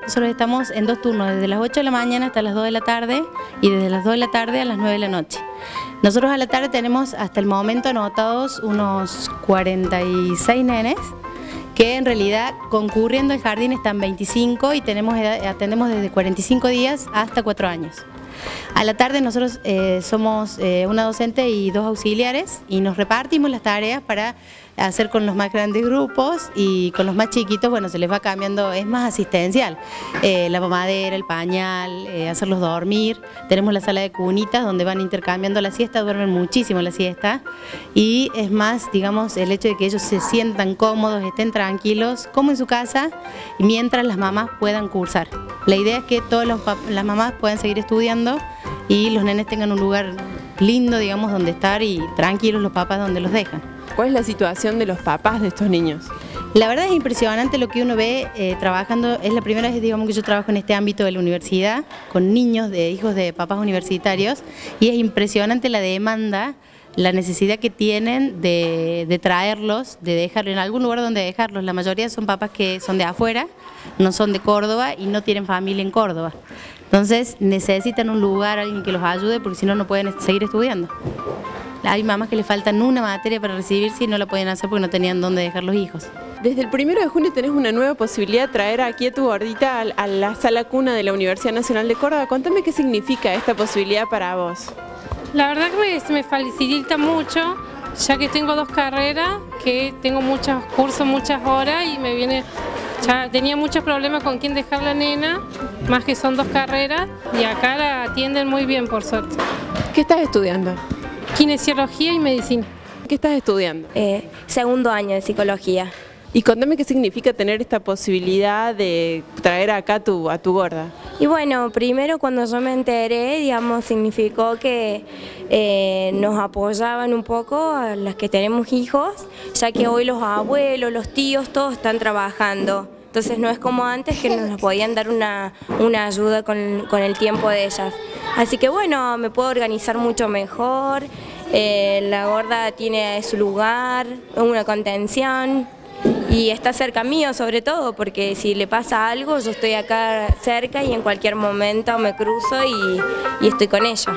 Nosotros estamos en 2 turnos, desde las 8 de la mañana hasta las 2 de la tarde y desde las 2 de la tarde a las 9 de la noche. Nosotros a la tarde tenemos hasta el momento anotados unos 46 nenes, que en realidad concurriendo al jardín están 25 y atendemos desde 45 días hasta 4 años. A la tarde nosotros somos una docente y 2 auxiliares y nos repartimos las tareas para hacer con los más grandes grupos, y con los más chiquitos, bueno, se les va cambiando, es más asistencial, la mamadera, el pañal, hacerlos dormir. Tenemos la sala de cunitas donde van intercambiando la siesta, duermen muchísimo la siesta, y es más, digamos, el hecho de que ellos se sientan cómodos, estén tranquilos, como en su casa, mientras las mamás puedan cursar. La idea es que todas las mamás puedan seguir estudiando y los nenes tengan un lugar lindo, digamos, donde estar, y tranquilos los papás donde los dejan. ¿Cuál es la situación de los papás de estos niños? La verdad es impresionante lo que uno ve trabajando. Es la primera vez, digamos, que yo trabajo en este ámbito de la universidad con niños, hijos de papás universitarios, y es impresionante la demanda, la necesidad que tienen de traerlos, de dejarlos en algún lugar donde dejarlos. La mayoría son papás que son de afuera, no son de Córdoba y no tienen familia en Córdoba. Entonces necesitan un lugar, alguien que los ayude, porque si no, no pueden seguir estudiando. Hay mamás que les faltan una materia para recibirse y no la pueden hacer porque no tenían dónde dejar los hijos. Desde el 1 de junio tenés una nueva posibilidad de traer aquí a tu gordita a la sala cuna de la Universidad Nacional de Córdoba. Contame qué significa esta posibilidad para vos. La verdad que me facilita mucho, ya que tengo 2 carreras, que tengo muchos cursos, muchas horas, y me viene... Ya tenía muchos problemas con quién dejar la nena, más que son 2 carreras, y acá la atienden muy bien, por suerte. ¿Qué estás estudiando? Kinesiología y medicina. ¿Qué estás estudiando? Segundo año de psicología. Y contame qué significa tener esta posibilidad de traer acá a tu gorda. Y bueno, primero cuando yo me enteré, digamos, significó que nos apoyaban un poco a las que tenemos hijos, ya que hoy los abuelos, los tíos, todos están trabajando. Entonces no es como antes, que nos podían dar una ayuda con el tiempo de ellas. Así que bueno, me puedo organizar mucho mejor, la gorda tiene su lugar, una contención, y está cerca mío sobre todo, porque si le pasa algo yo estoy acá cerca y en cualquier momento me cruzo y estoy con ella.